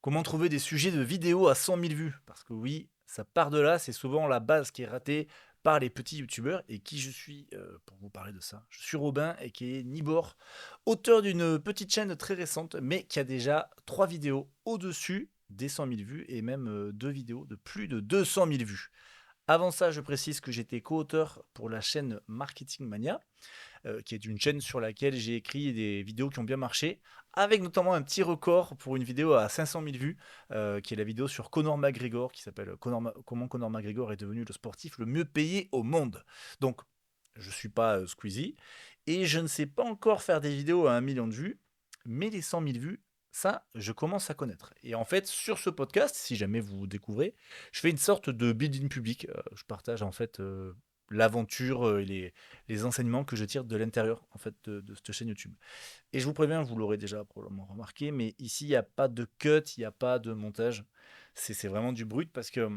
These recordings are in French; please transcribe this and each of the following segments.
Comment trouver des sujets de vidéos à 100 000 vues? Parce que oui, ça part de là, c'est souvent la base qui est ratée par les petits youtubeurs et qui je suis pour vous parler de ça. Je suis Robin et qui est Nibor, auteur d'une petite chaîne très récente, mais qui a déjà 3 vidéos au-dessus des 100 000 vues et même 2 vidéos de plus de 200 000 vues. Avant ça, je précise que j'étais co-auteur pour la chaîne Marketing Mania, qui est une chaîne sur laquelle j'ai écrit des vidéos qui ont bien marché, avec notamment un petit record pour une vidéo à 500 000 vues, qui est la vidéo sur Conor McGregor, qui s'appelle Comment Conor McGregor est devenu le sportif le mieux payé au monde. Donc, je ne suis pas Squeezie, et je ne sais pas encore faire des vidéos à 1 million de vues, mais les 100 000 vues, ça, je commence à connaître. Et en fait, sur ce podcast, si jamais vous découvrez, je fais une sorte de building public. Je partage en fait l'aventure et les enseignements que je tire de l'intérieur en fait de cette chaîne YouTube. Et je vous préviens, vous l'aurez déjà probablement remarqué, mais ici il n'y a pas de cut, il n'y a pas de montage. C'est vraiment du brut parce que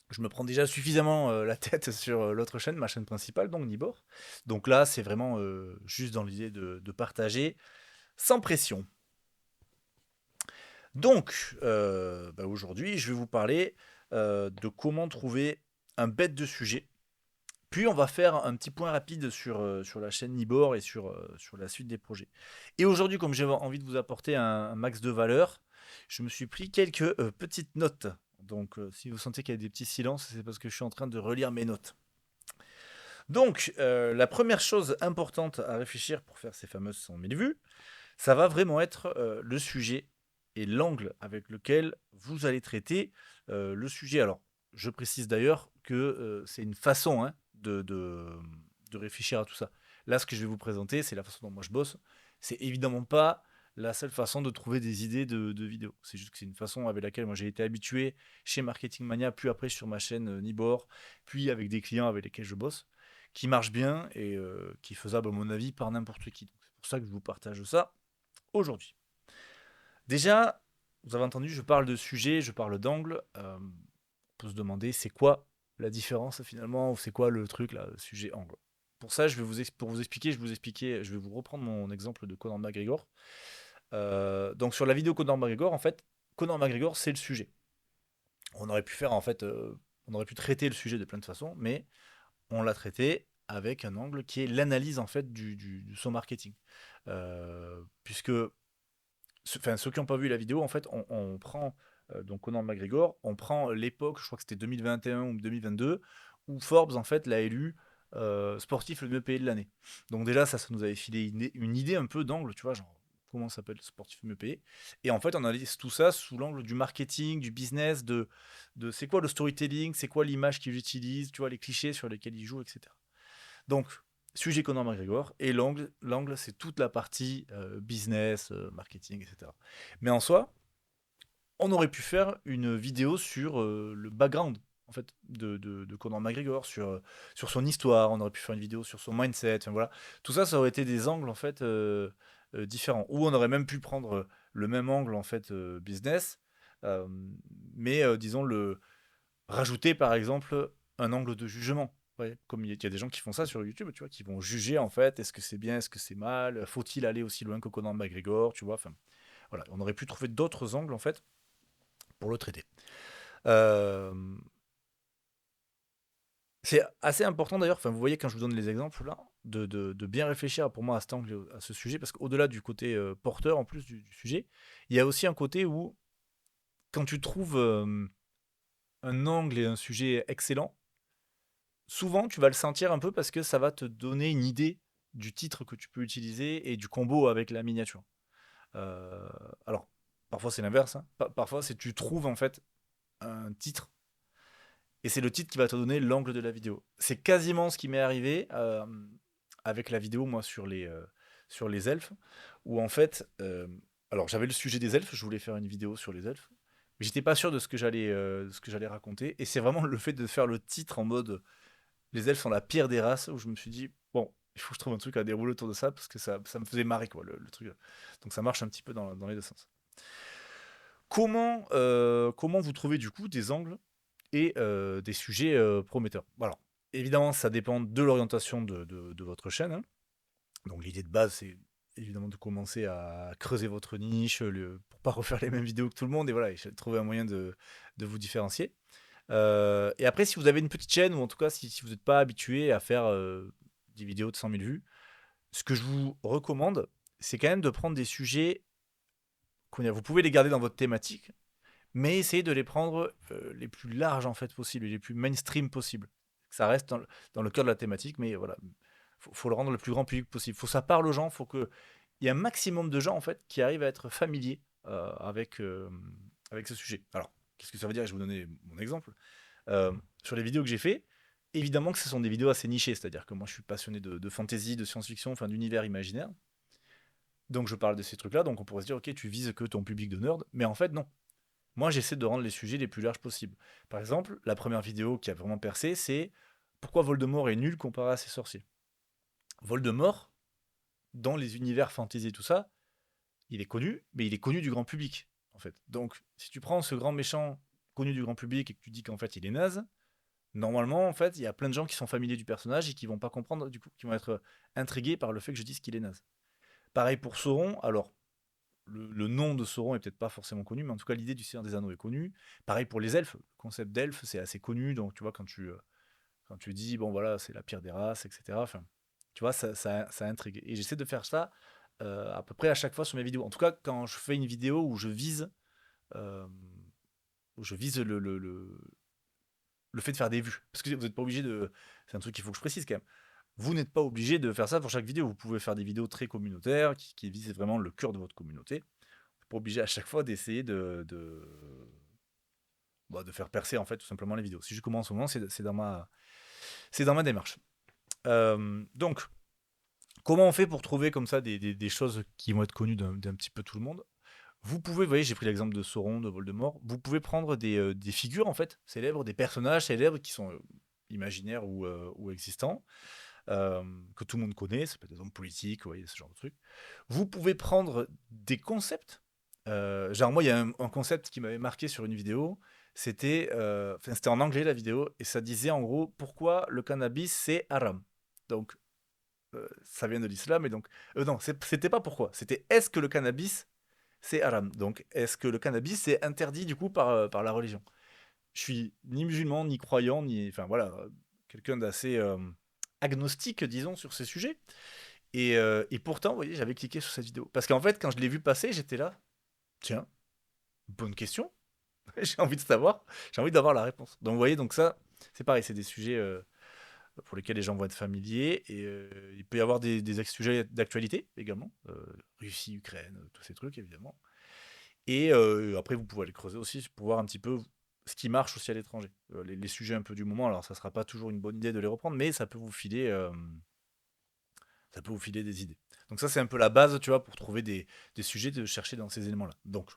je me prends déjà suffisamment la tête sur l'autre chaîne, ma chaîne principale, donc Nibor. Donc là, c'est vraiment juste dans l'idée de partager sans pression. Donc, aujourd'hui, je vais vous parler de comment trouver un bête de sujet. Puis on va faire un petit point rapide sur la chaîne Nibor et sur la suite des projets. Et aujourd'hui, comme j'ai envie de vous apporter un max de valeur, je me suis pris quelques petites notes. Donc si vous sentez qu'il y a des petits silences, c'est parce que je suis en train de relire mes notes. Donc la première chose importante à réfléchir pour faire ces fameuses 100 000 vues, ça va vraiment être le sujet et l'angle avec lequel vous allez traiter le sujet. Alors, je précise d'ailleurs que c'est une façon hein, de réfléchir à tout ça. Là, ce que je vais vous présenter, c'est la façon dont moi je bosse. C'est évidemment pas la seule façon de trouver des idées de vidéos. C'est juste que c'est une façon avec laquelle moi j'ai été habitué chez Marketing Mania, puis après sur ma chaîne Nibor, puis avec des clients avec lesquels je bosse, qui marche bien et qui est faisable à mon avis par n'importe qui. Donc, c'est pour ça que je vous partage ça aujourd'hui. Déjà, vous avez entendu, je parle de sujet, je parle d'angle. On peut se demander, c'est quoi la différence finalement, ou c'est quoi le truc là, sujet-angle. Pour ça, pour vous expliquer, je vais vous reprendre mon exemple de Conor McGregor. Donc sur la vidéo Conor McGregor, en fait, Conor McGregor, c'est le sujet. On aurait pu faire en fait, on aurait pu traiter le sujet de plein de façons, mais on l'a traité avec un angle qui est l'analyse en fait de son marketing. Puisque enfin, ceux qui n'ont pas vu la vidéo, en fait, on prend donc Conor McGregor, on prend l'époque, je crois que c'était 2021 ou 2022, où Forbes en fait l'a élu sportif le mieux payé de l'année. Donc déjà ça nous avait filé une idée un peu d'angle, tu vois, genre comment s'appelle le sportif le mieux payé. Et en fait on analyse tout ça sous l'angle du marketing, du business, de c'est quoi le storytelling, c'est quoi l'image qu'il utilise, tu vois, les clichés sur lesquels il joue, etc. Donc, sujet Conor McGregor, et l'angle c'est toute la partie business, marketing, etc. Mais en soi, on aurait pu faire une vidéo sur le background en fait, de Conor McGregor, sur son histoire, on aurait pu faire une vidéo sur son mindset, enfin, voilà. Tout ça, ça aurait été des angles en fait différents. Ou on aurait même pu prendre le même angle en fait business, euh, mais disons rajouter par exemple un angle de jugement. Ouais, comme il y a des gens qui font ça sur YouTube, tu vois, qui vont juger en fait, est-ce que c'est bien, est-ce que c'est mal, faut-il aller aussi loin que Conor McGregor, tu vois, enfin, voilà, on aurait pu trouver d'autres angles en fait pour le traiter. Euh, c'est assez important d'ailleurs, enfin, vous voyez quand je vous donne les exemples là, de bien réfléchir pour moi à cet angle, à ce sujet, parce qu'au-delà du côté porteur en plus du sujet, il y a aussi un côté où quand tu trouves un angle et un sujet excellent, souvent, tu vas le sentir un peu parce que ça va te donner une idée du titre que tu peux utiliser et du combo avec la miniature. Euh, alors, parfois c'est l'inverse, hein. Parfois c'est tu trouves en fait un titre et c'est le titre qui va te donner l'angle de la vidéo. C'est quasiment ce qui m'est arrivé avec la vidéo moi sur les elfes, où en fait, alors j'avais le sujet des elfes, je voulais faire une vidéo sur les elfes, mais j'étais pas sûr de ce que j'allais raconter. Et c'est vraiment le fait de faire le titre en mode les elfes sont la pire des races, où je me suis dit, bon, il faut que je trouve un truc à dérouler autour de ça, parce que ça me faisait marrer, quoi, le truc. Donc ça marche un petit peu dans les deux sens. Comment vous trouvez du coup des angles et des sujets prometteurs? Alors, évidemment, ça dépend de l'orientation de votre chaîne, hein. Donc l'idée de base, c'est évidemment de commencer à creuser votre niche, pour pas refaire les mêmes vidéos que tout le monde et voilà, et trouver un moyen de vous différencier. Et après, si vous avez une petite chaîne, ou en tout cas si vous n'êtes pas habitué à faire des vidéos de 100 000 vues, ce que je vous recommande, c'est quand même de prendre des sujets, vous pouvez les garder dans votre thématique, mais essayez de les prendre les plus larges en fait possible, et les plus mainstream possible. Que ça reste dans le cœur de la thématique, mais voilà, faut le rendre le plus grand public possible. Faut que ça parle aux gens, faut qu'il y ait un maximum de gens en fait qui arrivent à être familiers avec ce sujet. Alors, qu'est-ce que ça veut dire? Je vais vous donner mon exemple. Sur les vidéos que j'ai fait, évidemment que ce sont des vidéos assez nichées, c'est-à-dire que moi je suis passionné de fantasy, de science-fiction, enfin d'univers imaginaire. Donc je parle de ces trucs-là, donc on pourrait se dire, ok, tu vises que ton public de nerd, mais en fait non. Moi j'essaie de rendre les sujets les plus larges possibles. Par exemple, la première vidéo qui a vraiment percé, c'est pourquoi Voldemort est nul comparé à ses sorciers. Voldemort, dans les univers fantasy et tout ça, il est connu, mais il est connu du grand public, en fait. Donc, si tu prends ce grand méchant connu du grand public et que tu dis qu'en fait il est naze, normalement, en fait, il y a plein de gens qui sont familiers du personnage et qui vont pas comprendre, du coup, qui vont être intrigués par le fait que je dise qu'il est naze. Pareil pour Sauron, alors, le nom de Sauron est peut-être pas forcément connu, mais en tout cas, l'idée du Seigneur des Anneaux est connue. Pareil pour les elfes, le concept d'elfe, c'est assez connu, donc tu vois, quand tu dis, bon voilà, c'est la pire des races, etc., enfin, tu vois, ça intrigue. Et j'essaie de faire ça à peu près à chaque fois sur mes vidéos. En tout cas, quand je fais une vidéo euh, où je vise le fait de faire des vues. Parce que vous n'êtes pas obligé de. C'est un truc qu'il faut que je précise quand même. Vous n'êtes pas obligé de faire ça pour chaque vidéo. Vous pouvez faire des vidéos très communautaires qui visent vraiment le cœur de votre communauté. Vous n'êtes pas obligé à chaque fois d'essayer de faire percer en fait tout simplement les vidéos. Si je commence au moment, c'est dans ma démarche. Donc, comment on fait pour trouver comme ça des choses qui vont être connues d'un petit peu tout le monde? Vous pouvez, vous voyez, j'ai pris l'exemple de Sauron, de Voldemort. Vous pouvez prendre des figures en fait célèbres, des personnages célèbres qui sont imaginaires ou existants, que tout le monde connaît. Ça peut être des hommes politiques, vous voyez, ce genre de trucs. Vous pouvez prendre des concepts. Genre moi, il y a un concept qui m'avait marqué sur une vidéo. C'était en anglais la vidéo et ça disait en gros pourquoi le cannabis c'est haram. Donc ça vient de l'islam et donc non, c'était pas pourquoi. C'était est-ce que le cannabis c'est haram. Donc, est-ce que le cannabis c'est interdit du coup par la religion? Je suis ni musulman, ni croyant, ni. Enfin voilà, quelqu'un d'assez agnostique, disons, sur ces sujets. Et pourtant, vous voyez, j'avais cliqué sur cette vidéo. Parce qu'en fait, quand je l'ai vu passer, j'étais là. Tiens, bonne question. J'ai envie de savoir. J'ai envie d'avoir la réponse. Donc, vous voyez, donc ça, c'est pareil, c'est des sujets pour lesquels les gens vont être familiers. Et il peut y avoir des sujets d'actualité également. Russie, Ukraine, tous ces trucs, évidemment. Et après, vous pouvez aller creuser aussi pour voir un petit peu ce qui marche aussi à l'étranger. Les sujets un peu du moment, alors ça sera pas toujours une bonne idée de les reprendre, mais ça peut vous filer des idées. Donc ça, c'est un peu la base, tu vois, pour trouver des sujets de chercher dans ces éléments-là. Donc,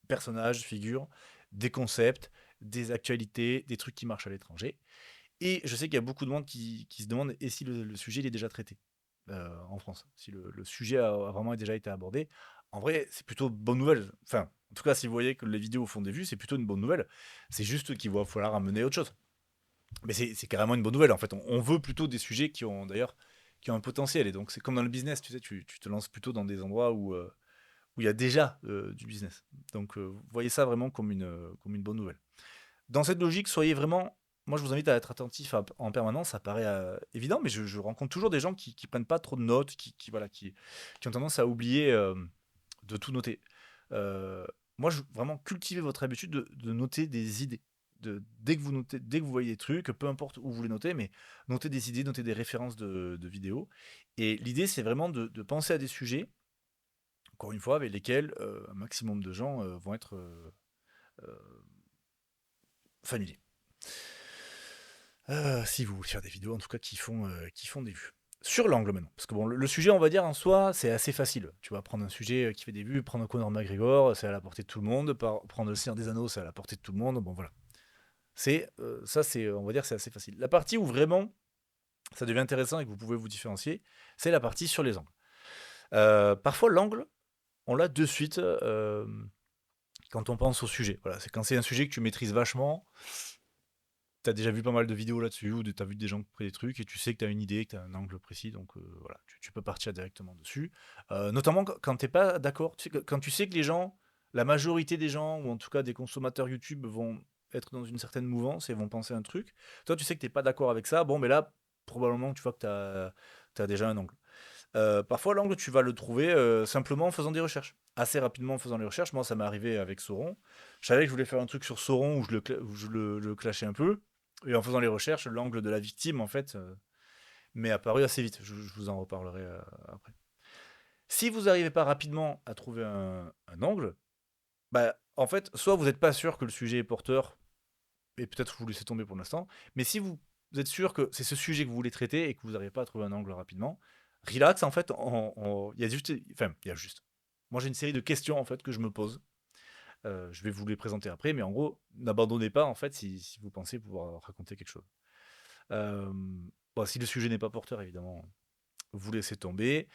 personnages, figures, des concepts, des actualités, des trucs qui marchent à l'étranger. Et je sais qu'il y a beaucoup de monde qui se demande et si le sujet il est déjà traité en France, si le sujet a vraiment déjà été abordé. En vrai, c'est plutôt bonne nouvelle. Enfin, en tout cas, si vous voyez que les vidéos font des vues, c'est plutôt une bonne nouvelle. C'est juste qu'il va falloir amener autre chose. Mais c'est carrément une bonne nouvelle. En fait, on veut plutôt des sujets qui ont un potentiel. Et donc, c'est comme dans le business, tu sais, tu te lances plutôt dans des endroits où il y a déjà du business. Donc, voyez ça vraiment comme une bonne nouvelle. Dans cette logique, soyez vraiment. Moi, je vous invite à être attentif en permanence. Ça paraît évident, mais je rencontre toujours des gens qui prennent pas trop de notes, voilà, qui ont tendance à oublier de tout noter. Euh, Moi, vraiment cultivez votre habitude de noter des idées. Dès que vous notez, dès que vous voyez des trucs, peu importe où vous les notez, mais notez des idées, notez des références de vidéos. Et l'idée, c'est vraiment de penser à des sujets, encore une fois, avec lesquels un maximum de gens vont être euh, familiers. Si vous voulez faire des vidéos, en tout cas, qui font des vues. Sur l'angle maintenant. Parce que bon, le sujet, on va dire, en soi, c'est assez facile. Tu vas prendre un sujet qui fait des vues, prendre Conor McGregor, c'est à la portée de tout le monde. Prendre le Seigneur des Anneaux, c'est à la portée de tout le monde. Bon, voilà. On va dire, c'est assez facile. La partie où vraiment ça devient intéressant et que vous pouvez vous différencier, c'est la partie sur les angles. Parfois, l'angle, on l'a de suite quand on pense au sujet. Voilà, c'est quand c'est un sujet que tu maîtrises vachement. as déjà vu pas mal de vidéos là-dessus ou tu as vu des gens qui prennent des trucs et tu sais que tu as une idée, que tu as un angle précis, donc voilà, tu peux partir directement dessus. Notamment quand tu pas d'accord, tu sais, quand tu sais que les gens, la majorité des gens, ou en tout cas des consommateurs YouTube, vont être dans une certaine mouvance et vont penser un truc. Toi, tu sais que tu pas d'accord avec ça, bon, mais là, probablement, tu vois que tu as déjà un angle. Parfois, l'angle, tu vas le trouver simplement en faisant des recherches. Assez rapidement en faisant les recherches. Moi, ça m'est arrivé avec Sauron. Je savais que je voulais faire un truc sur Sauron où je le clashais un peu. Et en faisant les recherches, l'angle de la victime, en fait, m'est apparu assez vite. Je vous en reparlerai après. Si vous n'arrivez pas rapidement à trouver un angle, bah, en fait, soit vous n'êtes pas sûr que le sujet est porteur, et peut-être vous laissez tomber pour l'instant, mais si vous êtes sûr que c'est ce sujet que vous voulez traiter et que vous n'arrivez pas à trouver un angle rapidement, relax, en fait, il y a juste, enfin, il y a juste. Moi, j'ai une série de questions, en fait, que je me pose. Je vais vous les présenter après, mais en gros, n'abandonnez pas, en fait, si vous pensez pouvoir raconter quelque chose. Euh, bon, si le sujet n'est pas porteur, évidemment, vous laissez tomber.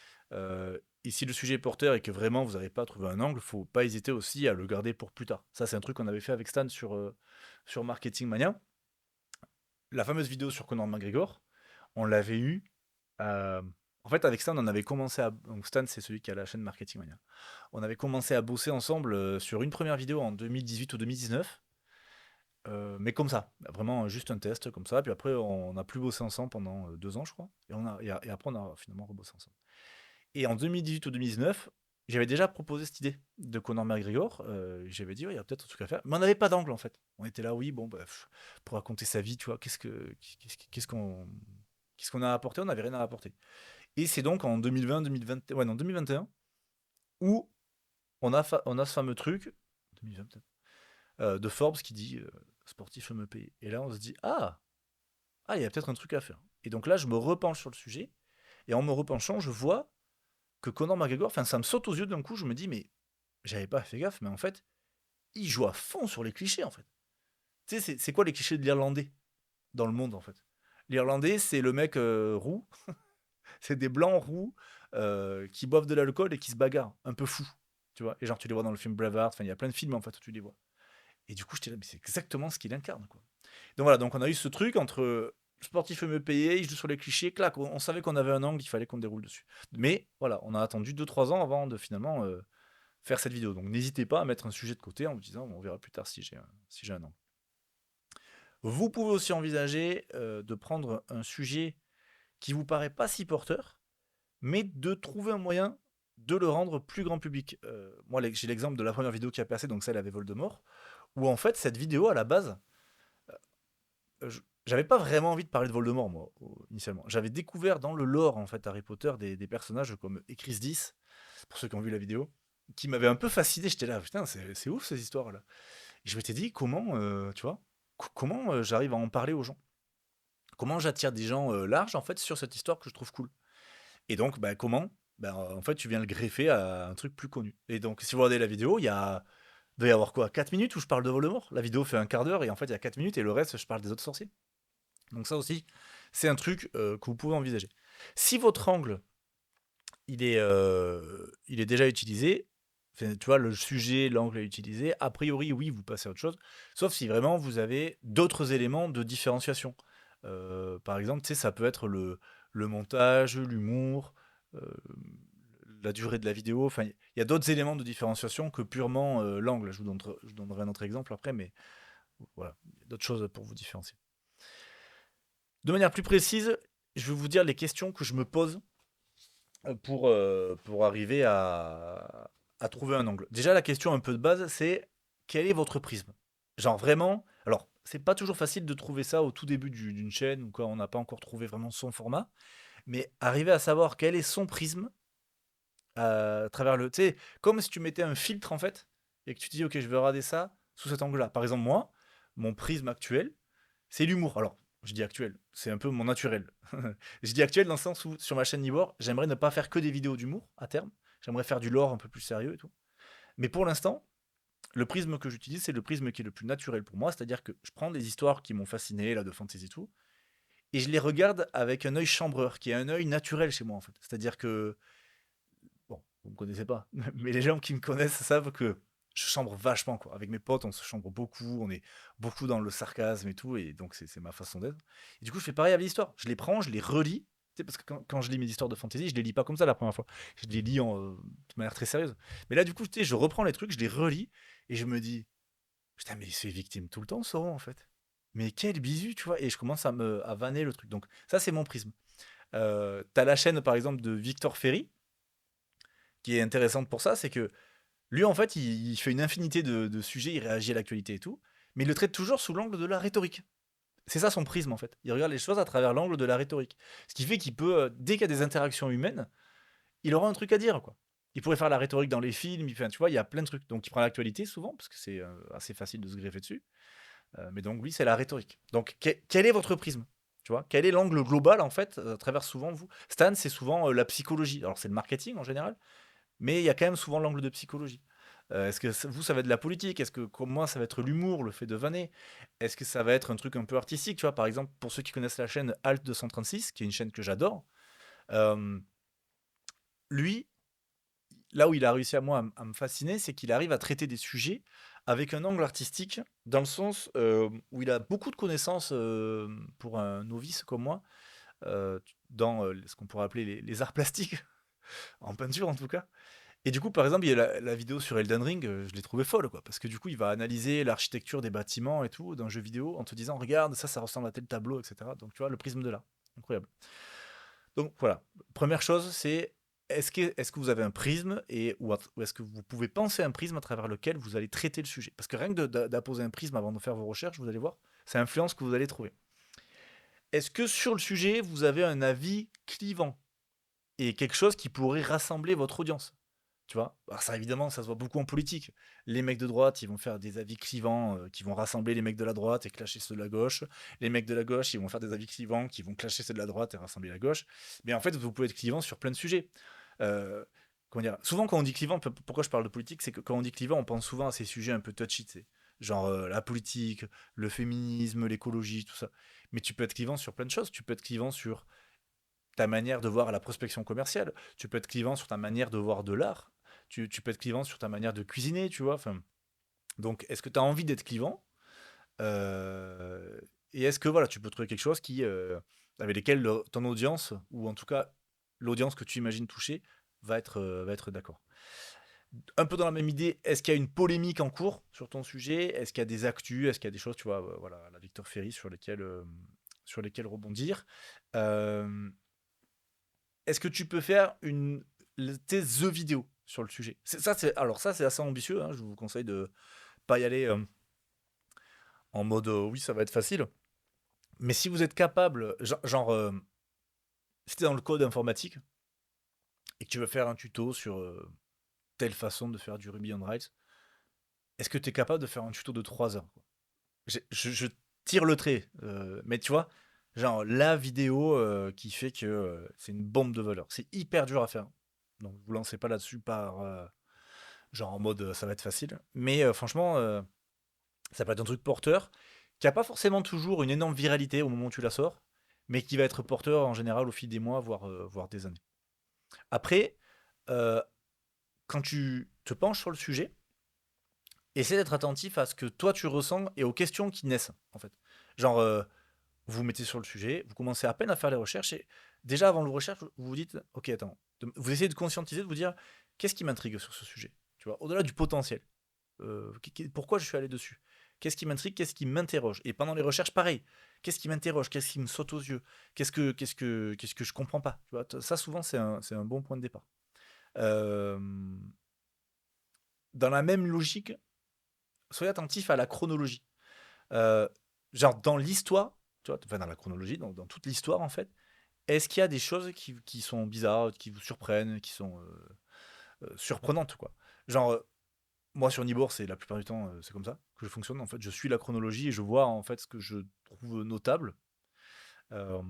Et si le sujet est porteur et que vraiment vous n'arrivez pas à trouver un angle, faut pas hésiter aussi à le garder pour plus tard. Ça, c'est un truc qu'on avait fait avec Stan sur Marketing Mania. La fameuse vidéo sur Conor McGregor, on l'avait eu. euh, En fait, avec Stan, on avait commencé à. Donc, Stan, c'est celui qui a la chaîne Marketing Mania. On avait commencé à bosser ensemble sur une première vidéo en 2018 ou 2019. Mais comme ça, vraiment juste un test comme ça. Puis après, on n'a plus bossé ensemble pendant 2 ans, je crois. Et après, on a finalement rebossé ensemble. Et en 2018 ou 2019, j'avais déjà proposé cette idée de Conor McGregor. J'avais dit, ouais, il y a peut-être un truc à faire. Mais on n'avait pas d'angle, en fait. On était là, oui, bon, bah, pour raconter sa vie, tu vois, qu'est-ce qu'on a apporté. On n'avait rien à apporter. Et c'est donc en 2020, 2020, ouais, non, 2021, où on a ce fameux truc, 2020 peut-être, de Forbes qui dit sportif MEP. Et là, on se dit, il y a peut-être un truc à faire. Et donc là, je me repenche sur le sujet. Et en me repenchant, je vois que Conor McGregor, enfin, ça me saute aux yeux d'un coup. Je me dis, mais j'avais pas fait gaffe, mais en fait, il joue à fond sur les clichés, en fait. Tu sais, c'est quoi les clichés de l'Irlandais dans le monde, en fait? L'Irlandais, c'est le mec roux, c'est des blancs roux qui boivent de l'alcool et qui se bagarrent, un peu fou, tu vois. Et genre, tu les vois dans le film Braveheart, enfin, il y a plein de films, en fait, où tu les vois. Et du coup, j'étais là, mais c'est exactement ce qu'il incarne, quoi. Donc voilà, donc on a eu ce truc entre sportif mieux payé, il joue sur les clichés, clac, on savait qu'on avait un angle, il fallait qu'on déroule dessus. Mais voilà, on a attendu 2-3 ans avant de finalement faire cette vidéo. Donc n'hésitez pas à mettre un sujet de côté en vous disant, on verra plus tard si j'ai un angle. Vous pouvez aussi envisager de prendre un sujet qui vous paraît pas si porteur, mais de trouver un moyen de le rendre plus grand public. Moi, j'ai l'exemple de la première vidéo qui a passé, donc celle avec Voldemort, où en fait, cette vidéo, à la base, j'avais pas vraiment envie de parler de Voldemort, moi, initialement. J'avais découvert dans le lore, en fait, Harry Potter, des personnages comme Ekris 10, pour ceux qui ont vu la vidéo, qui m'avaient un peu fasciné. J'étais là, putain, c'est ouf ces histoires-là. Et je m'étais dit, comment, tu vois, comment j'arrive à en parler aux gens? Comment j'attire des gens larges, en fait, sur cette histoire que je trouve cool? Et donc, bah, comment? Bah, en fait, tu viens le greffer à un truc plus connu. Et donc, si vous regardez la vidéo, il doit y avoir quoi, 4 minutes où je parle de Voldemort? La vidéo fait un quart d'heure et en fait, il y a 4 minutes et le reste, je parle des autres sorciers. Donc ça aussi, c'est un truc que vous pouvez envisager. Si votre angle, il est déjà utilisé, enfin, tu vois, le sujet, l'angle est utilisé, a priori, oui, vous passez à autre chose, sauf si vraiment vous avez d'autres éléments de différenciation. Par exemple, tu sais, ça peut être le montage, l'humour, euh, la durée de la vidéo, enfin, il y a d'autres éléments de différenciation que purement l'angle. Je vous donnerai un autre exemple après, mais voilà, il y a d'autres choses pour vous différencier. De manière plus précise, je vais vous dire les questions que je me pose pour arriver à trouver un angle. Déjà, la question un peu de base, c'est quel est votre prisme? Genre vraiment, alors c'est pas toujours facile de trouver ça au tout début d'une chaîne ou quand on n'a pas encore trouvé vraiment son format, mais arriver à savoir quel est son prisme à travers le. Tu sais, comme si tu mettais un filtre en fait, et que tu te dis, ok, je vais regarder ça sous cet angle-là. Par exemple, moi, mon prisme actuel, c'est l'humour. Alors, je dis actuel, c'est un peu mon naturel. Je dis actuel dans le sens où, sur ma chaîne Nibor, j'aimerais ne pas faire que des vidéos d'humour à terme. J'aimerais faire du lore un peu plus sérieux et tout. Mais pour l'instant, le prisme que j'utilise, c'est le prisme qui est le plus naturel pour moi. C'est-à-dire que je prends des histoires qui m'ont fasciné, là, de fantasy et tout, et je les regarde avec un œil chambreur, qui est un œil naturel chez moi, en fait. C'est-à-dire que, bon, vous me connaissez pas, mais les gens qui me connaissent savent que je chambre vachement, quoi. Avec mes potes, on se chambre beaucoup, on est beaucoup dans le sarcasme et tout, et donc c'est ma façon d'être. Et du coup, je fais pareil avec l'histoire. Je les prends, je les relis. Tu sais, parce que quand je lis mes histoires de fantasy, je les lis pas comme ça la première fois. Je les lis de manière très sérieuse. Mais là, du coup, tu sais, je reprends les trucs, je les relis, et je me dis, putain, mais c'est victime tout le temps, Sauron, en fait. Mais quel bisu, tu vois. Et je commence à vanner le truc. Donc, ça, c'est mon prisme. T'as la chaîne, par exemple, de Victor Ferry, qui est intéressante pour ça, c'est que lui, en fait, il fait une infinité de sujets, il réagit à l'actualité et tout, mais il le traite toujours sous l'angle de la rhétorique. C'est ça son prisme, en fait. Il regarde les choses à travers l'angle de la rhétorique. Ce qui fait qu'il peut, dès qu'il y a des interactions humaines, il aura un truc à dire, quoi. Il pourrait faire la rhétorique dans les films, tu vois, il y a plein de trucs. Donc il prend l'actualité souvent, parce que c'est assez facile de se greffer dessus. Mais donc lui, c'est la rhétorique. Donc quel est votre prisme? Tu vois, quel est l'angle global, en fait, à travers souvent vous? Stan, c'est souvent la psychologie. Alors c'est le marketing en général, mais il y a quand même souvent l'angle de psychologie. Est-ce que vous, ça va être de la politique? Est-ce que, comme moi, ça va être l'humour, le fait de vanner? Est-ce que ça va être un truc un peu artistique? Tu vois, par exemple, pour ceux qui connaissent la chaîne Alt 236, qui est une chaîne que j'adore, euh, lui, là où il a réussi à me fasciner, c'est qu'il arrive à traiter des sujets avec un angle artistique, dans le sens où il a beaucoup de connaissances pour un novice comme moi, dans ce qu'on pourrait appeler les arts plastiques, en peinture en tout cas. Et du coup, par exemple, il y a la vidéo sur Elden Ring, je l'ai trouvé folle, quoi, parce que du coup, il va analyser l'architecture des bâtiments et tout d'un jeu vidéo en te disant, regarde, ça ressemble à tel tableau, etc. Donc, tu vois, le prisme de l'art. Incroyable. Donc, voilà. Première chose, c'est est-ce que vous avez un prisme ou est-ce que vous pouvez penser un prisme à travers lequel vous allez traiter le sujet? Parce que rien que d'apposer un prisme avant de faire vos recherches, vous allez voir, ça influence ce que vous allez trouver. Est-ce que sur le sujet, vous avez un avis clivant et quelque chose qui pourrait rassembler votre audience? Tu vois? Alors ça, évidemment, ça se voit beaucoup en politique. Les mecs de droite, ils vont faire des avis clivants, qui vont rassembler les mecs de la droite et clasher ceux de la gauche. Les mecs de la gauche, ils vont faire des avis clivants qui vont clasher ceux de la droite et rassembler la gauche. Mais en fait, vous pouvez être clivant sur plein de sujets. Heu, Comment dire? Souvent, quand on dit clivant, pourquoi je parle de politique, c'est que quand on dit clivant, on pense souvent à ces sujets un peu touchy, tu sais? Genre, la politique, le féminisme, l'écologie, tout ça. Mais tu peux être clivant sur plein de choses. Tu peux être clivant sur ta manière de voir la prospection commerciale. Tu peux être clivant sur ta manière de voir de l'art. Tu peux être clivant sur ta manière de cuisiner, tu vois. Enfin, donc, est-ce que tu as envie d'être clivant? Euh, et est-ce que voilà, tu peux trouver quelque chose avec lesquels ton audience, ou en tout cas l'audience que tu imagines toucher, va être d'accord. Un peu dans la même idée, est-ce qu'il y a une polémique en cours sur ton sujet? Est-ce qu'il y a des actus? Est-ce qu'il y a des choses, tu vois, voilà, la Victor Ferry sur lesquelles rebondir? Euh, Est-ce que tu peux faire tes The vidéos sur le sujet? Alors ça, c'est assez ambitieux, hein, je vous conseille de pas y aller en mode oui, ça va être facile. Mais si vous êtes capable, genre, si t'es dans le code informatique et que tu veux faire un tuto sur telle façon de faire du Ruby on Rails, est-ce que tu es capable de faire un tuto de 3 heures, quoi? Je tire le trait, mais tu vois, genre la vidéo qui fait que c'est une bombe de valeur. C'est hyper dur à faire. Donc vous lancez pas là-dessus par genre en mode ça va être facile. Mais franchement, ça peut être un truc porteur qui a pas forcément toujours une énorme viralité au moment où tu la sors, mais qui va être porteur en général au fil des mois, voire des années. Après, euh, quand tu te penches sur le sujet, essaie d'être attentif à ce que toi tu ressens et aux questions qui naissent, en fait. Genre, vous vous mettez sur le sujet, vous commencez à peine à faire les recherches, et déjà avant le recherche, vous vous dites, ok, attends, vous essayez de conscientiser, de vous dire, qu'est-ce qui m'intrigue sur ce sujet? Tu vois, au-delà du potentiel. Pourquoi je suis allé dessus? Qu'est-ce qui m'intrigue? Qu'est-ce qui m'interroge? Et pendant les recherches, pareil. Qu'est-ce qui m'interroge? Qu'est-ce qui me saute aux yeux? Qu'est-ce que je comprends pas? Tu vois, ça, souvent, c'est un bon point de départ. Euh, dans la même logique, soyez attentif à la chronologie. Euh, genre, dans l'histoire, tu vois, enfin, dans la chronologie, dans toute l'histoire, en fait, est-ce qu'il y a des choses qui sont bizarres, qui vous surprennent, qui sont surprenantes, quoi? Genre, moi, sur Nibor, c'est la plupart du temps, c'est comme ça que je fonctionne. En fait, je suis la chronologie et je vois en fait ce que je trouve notable. Euh,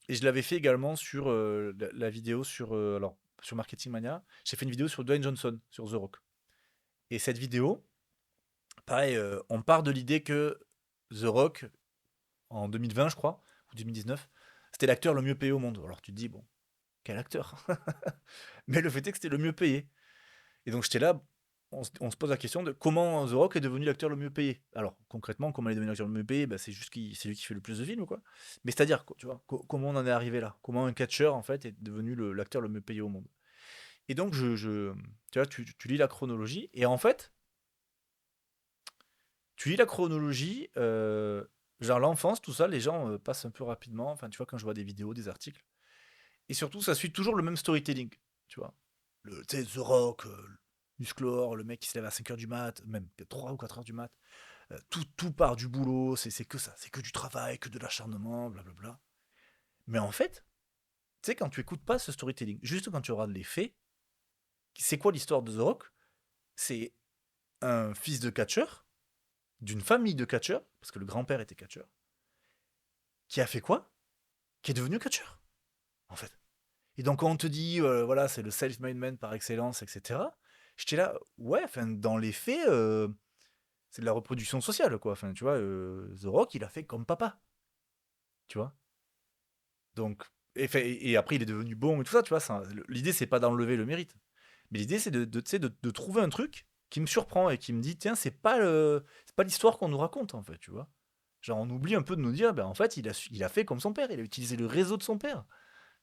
et je l'avais fait également sur la vidéo sur Marketing Mania. J'ai fait une vidéo sur Dwayne Johnson sur The Rock. Et cette vidéo, pareil, on part de l'idée que The Rock, en 2020, je crois, ou 2019, c'était l'acteur le mieux payé au monde. Alors tu te dis, bon, quel acteur? Mais le fait est que c'était le mieux payé. Et donc j'étais là. on se pose la question de comment The Rock est devenu l'acteur le mieux payé. Alors, concrètement, comment il est devenu l'acteur le mieux payé? Bah, c'est juste c'est lui qui fait le plus de films, quoi. Mais c'est-à-dire, tu vois, comment on en est arrivé là? Comment un catcheur, en fait, est devenu l'acteur le mieux payé au monde? Et donc, tu vois, tu lis la chronologie, et en fait, tu lis la chronologie, genre l'enfance, tout ça, les gens passent un peu rapidement. Enfin, tu vois, quand je vois des vidéos, des articles. Et surtout, ça suit toujours le même storytelling, tu vois. Tu sais, The Rock, Musclor, le mec qui se lève à 5h du mat, même peut-être 3 ou 4h du mat. Tout part du boulot, c'est que ça, c'est que du travail, que de l'acharnement, blablabla. Mais en fait, tu sais, quand tu écoutes pas ce storytelling, juste quand tu regardes les faits, c'est quoi l'histoire de The Rock? C'est un fils de catcheur, d'une famille de catcheurs, parce que le grand-père était catcheur, qui a fait quoi? Qui est devenu catcheur, en fait. Et donc, quand on te dit, voilà, c'est le self-made man par excellence, etc., j'étais là, ouais, enfin, dans les faits, c'est de la reproduction sociale, quoi. Enfin, tu vois, The Rock, il a fait comme papa, tu vois. Donc, et après, il est devenu bon et tout ça, tu vois. L'idée, c'est pas d'enlever le mérite. Mais l'idée, c'est tu sais, de trouver un truc qui me surprend et qui me dit, tiens, c'est pas l'histoire qu'on nous raconte, en fait, tu vois. Genre, on oublie un peu de nous dire, ben, en fait, il a fait comme son père, il a utilisé le réseau de son père,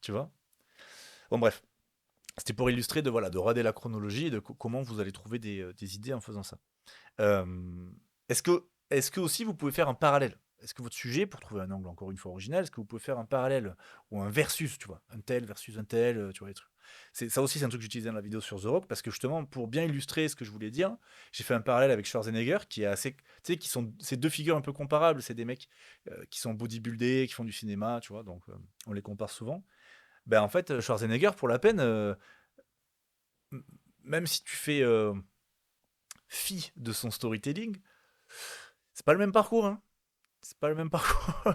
tu vois. Bon, bref. C'était pour illustrer voilà, de regarder la chronologie et de comment vous allez trouver des idées en faisant ça. Euh, est-ce que aussi vous pouvez faire un parallèle? Est-ce que votre sujet, pour trouver un angle encore une fois original, est-ce que vous pouvez faire un parallèle ou un versus, tu vois, un tel versus un tel, tu vois les trucs. Ça aussi, c'est un truc que j'utilisais dans la vidéo sur The Rock parce que justement, pour bien illustrer ce que je voulais dire, j'ai fait un parallèle avec Schwarzenegger qui est assez, tu sais, qui sont ces deux figures un peu comparables. C'est des mecs qui sont bodybuildés, qui font du cinéma, tu vois, donc on les compare souvent. Ben en fait, Schwarzenegger, pour la peine, même si tu fais fi de son storytelling, c'est pas le même parcours, hein. C'est pas le même parcours.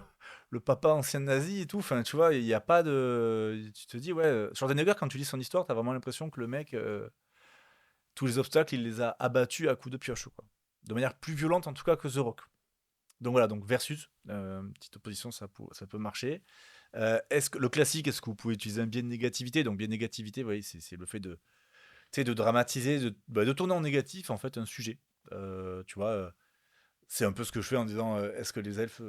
Le papa ancien nazi et tout, enfin, tu vois, il n'y a pas de. Tu te dis, ouais, Schwarzenegger, quand tu lis son histoire, t'as vraiment l'impression que le mec, tous les obstacles, il les a abattus à coups de pioche, quoi. De manière plus violente, en tout cas, que The Rock. Donc voilà, donc versus, petite opposition, ça peut marcher. Est-ce que le classique, est-ce que vous pouvez utiliser un biais de négativité? Donc biais de négativité, vous voyez, c'est le fait de, tu sais, de dramatiser, de tourner en négatif, en fait, un sujet. Tu vois, c'est un peu ce que je fais en disant, est-ce que les elfes,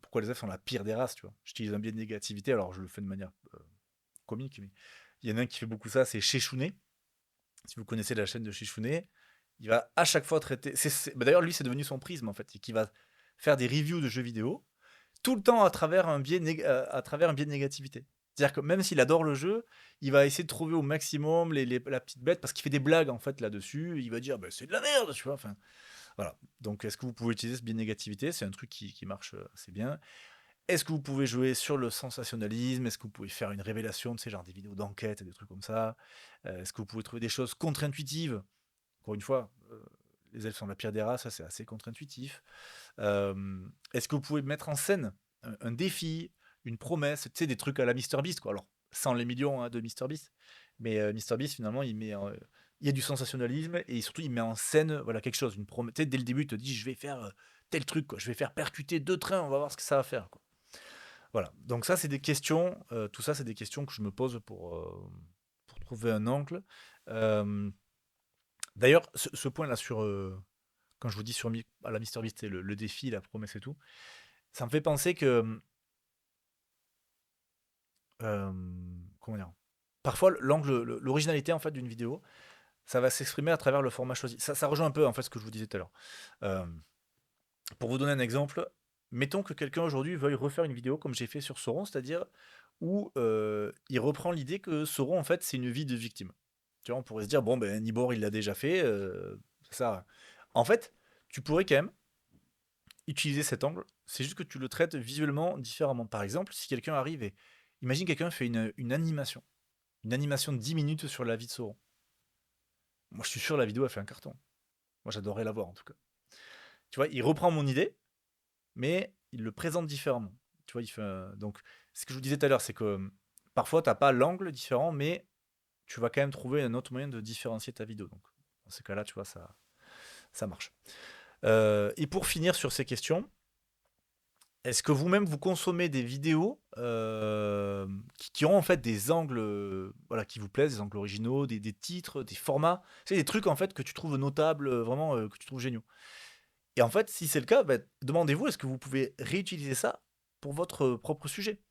pourquoi les elfes sont la pire des races, tu vois. J'utilise un biais de négativité, alors je le fais de manière comique, mais il y en a un qui fait beaucoup ça, c'est Sheshune. Si vous connaissez la chaîne de Sheshune, il va à chaque fois traiter. Bah d'ailleurs, lui, c'est devenu son prisme, en fait, et qui va faire des reviews de jeux vidéo tout le temps à travers un biais de négativité. C'est-à-dire que même s'il adore le jeu, il va essayer de trouver au maximum la petite bête parce qu'il fait des blagues en fait là-dessus. Il va dire bah, c'est de la merde, tu vois. Enfin, voilà. Donc, est-ce que vous pouvez utiliser ce biais de négativité? C'est un truc qui marche assez bien. Est-ce que vous pouvez jouer sur le sensationnalisme? Est-ce que vous pouvez faire une révélation de ces genres des vidéos d'enquête et des trucs comme ça? Est-ce que vous pouvez trouver des choses contre-intuitives? Encore une fois, les elfes sont la pire des races, ça c'est assez contre-intuitif. Est-ce que vous pouvez mettre en scène un défi, une promesse, tu sais, des trucs à la MrBeast, quoi. Alors, sans les millions hein, de MrBeast, mais MrBeast, finalement, il y a du sensationnalisme et surtout, il met en scène voilà, quelque chose, une promesse. Tu sais, dès le début, il te dit je vais faire tel truc, quoi. Je vais faire percuter 2 trains, on va voir ce que ça va faire, quoi. Voilà. Donc, ça, c'est des questions, tout ça, c'est des questions que je me pose pour trouver un angle. Euh, D'ailleurs, ce point-là sur. Quand je vous dis sur à la MrBeast, c'est le défi, la promesse et tout, ça me fait penser que euh, comment dire, parfois l'originalité en fait d'une vidéo, ça va s'exprimer à travers le format choisi. Ça rejoint un peu en fait ce que je vous disais tout à l'heure. Euh, pour vous donner un exemple, mettons que quelqu'un aujourd'hui veuille refaire une vidéo comme j'ai fait sur Sauron, c'est-à-dire où il reprend l'idée que Sauron en fait c'est une vie de victime. Tu vois, on pourrait se dire bon ben Nibor il l'a déjà fait, ça. En fait, tu pourrais quand même utiliser cet angle, c'est juste que tu le traites visuellement différemment. Par exemple, si quelqu'un arrive et imagine quelqu'un fait une animation de 10 minutes sur la vie de Sauron. Moi, je suis sûr la vidéo a fait un carton. Moi, j'adorerais la voir en tout cas. Tu vois, il reprend mon idée, mais il le présente différemment. Tu vois, donc ce que je vous disais tout à l'heure, c'est que parfois t'as pas l'angle différent, mais tu vas quand même trouver un autre moyen de différencier ta vidéo. Donc dans ces cas-là, tu vois, ça marche. Et pour finir sur ces questions, Est-ce que vous-même vous consommez des vidéos qui ont en fait des angles voilà, qui vous plaisent, des angles originaux, des titres, des formats, c'est des trucs en fait que tu trouves notables, vraiment que tu trouves géniaux. Et en fait, si c'est le cas, bah, demandez-vous est-ce que vous pouvez réutiliser ça pour votre propre sujet,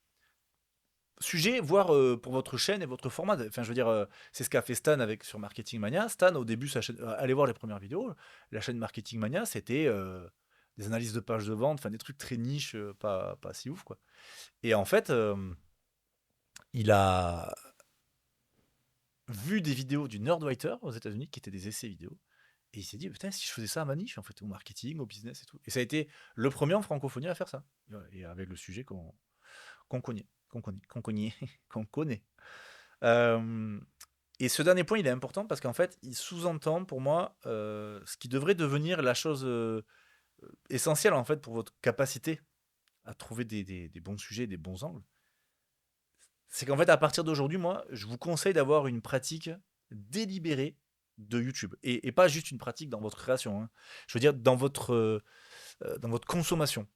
voire pour votre chaîne et votre format. Enfin, je veux dire, c'est ce qu'a fait Stan avec sur Marketing Mania. Stan, au début, sa chaîne, allez voir les premières vidéos. La chaîne Marketing Mania, c'était des analyses de pages de vente, enfin des trucs très niches, pas si ouf quoi. Et en fait, il a vu des vidéos du Nerdwriter aux États-Unis qui étaient des essais vidéo. Et il s'est dit, putain, si je faisais ça à ma niche, en fait, au marketing, au business et tout. Et ça a été le premier en francophonie à faire ça. Et avec le sujet qu'on connaît, qu'on connaît, qu'on connaît. Euh, et ce dernier point, il est important parce qu'en fait, il sous-entend pour moi ce qui devrait devenir la chose essentielle en fait pour votre capacité à trouver des bons sujets, des bons angles. C'est qu'en fait, à partir d'aujourd'hui, moi, je vous conseille d'avoir une pratique délibérée de YouTube. Et pas juste une pratique dans votre création, hein. Je veux dire, dans votre consommation.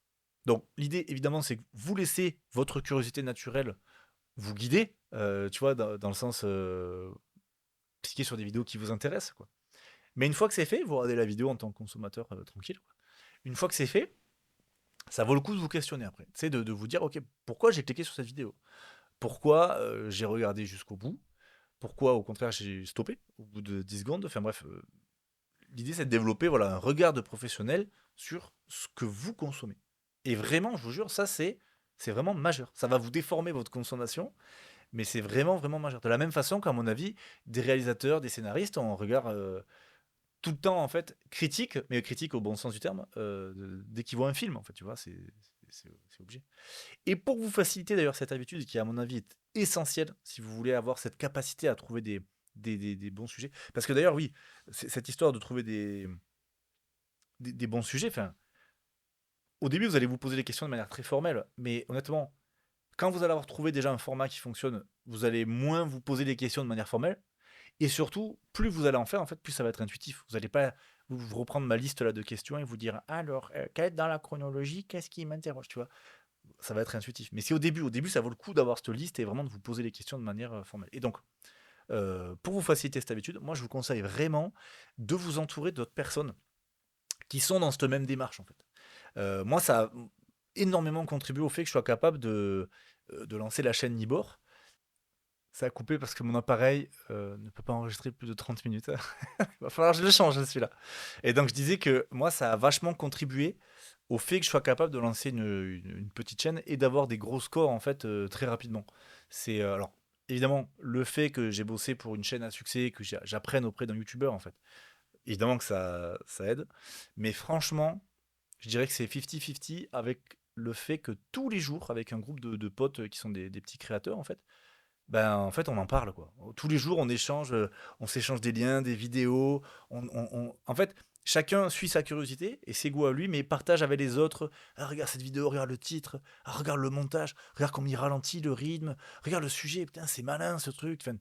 Donc, l'idée, évidemment, c'est que vous laissez votre curiosité naturelle vous guider, tu vois, dans le sens cliquer sur des vidéos qui vous intéressent, quoi. Mais une fois que c'est fait, vous regardez la vidéo en tant que consommateur tranquille, quoi. Une fois que c'est fait, ça vaut le coup de vous questionner après. C'est de vous dire, ok, pourquoi j'ai cliqué sur cette vidéo? Pourquoi j'ai regardé jusqu'au bout? Pourquoi, au contraire, j'ai stoppé au bout de 10 secondes? Enfin bref, l'idée, c'est de développer voilà, un regard de professionnel sur ce que vous consommez. Et vraiment, je vous jure, ça, c'est vraiment majeur. Ça va vous déformer votre consommation, mais c'est vraiment, vraiment majeur. De la même façon qu'à mon avis, des réalisateurs, des scénaristes ont un regard tout le temps, en fait, critique, mais critique au bon sens du terme, dès qu'ils voient un film, en fait, tu vois, c'est obligé. Et pour vous faciliter d'ailleurs cette habitude, qui à mon avis est essentielle, si vous voulez avoir cette capacité à trouver des bons sujets, parce que d'ailleurs, oui, cette histoire de trouver des bons sujets, enfin, au début, vous allez vous poser des questions de manière très formelle, mais honnêtement, quand vous allez avoir trouvé déjà un format qui fonctionne, vous allez moins vous poser des questions de manière formelle, et surtout, plus vous allez en faire, en fait, plus ça va être intuitif. Vous n'allez pas vous reprendre ma liste là de questions et vous dire, alors, dans la chronologie, qu'est-ce qui m'interroge, tu vois? Ça va être intuitif. Mais c'est au début, ça vaut le coup d'avoir cette liste et vraiment de vous poser les questions de manière formelle. Et donc, pour vous faciliter cette habitude, moi je vous conseille vraiment de vous entourer d'autres personnes qui sont dans cette même démarche en fait. Moi, ça a énormément contribué au fait que je sois capable de lancer la chaîne Nibor. Ça a coupé parce que mon appareil ne peut pas enregistrer plus de 30 minutes. Il va falloir que je le change celui-là. Et donc je disais que moi, ça a vachement contribué au fait que je sois capable de lancer une petite chaîne et d'avoir des gros scores en fait très rapidement. C'est alors évidemment le fait que j'ai bossé pour une chaîne à succès, que j'apprenne auprès d'un youtubeur en fait. Évidemment que ça aide, mais franchement, je dirais que c'est 50-50 avec le fait que tous les jours, avec un groupe de potes qui sont des petits créateurs en fait, ben, en fait, on en parle, quoi. Tous les jours, on s'échange des liens, des vidéos. En fait, chacun suit sa curiosité et ses goûts à lui, mais partage avec les autres. Ah, regarde cette vidéo, regarde le titre, ah, regarde le montage, regarde comme il ralentit le rythme, regarde le sujet, putain, c'est malin ce truc. Enfin,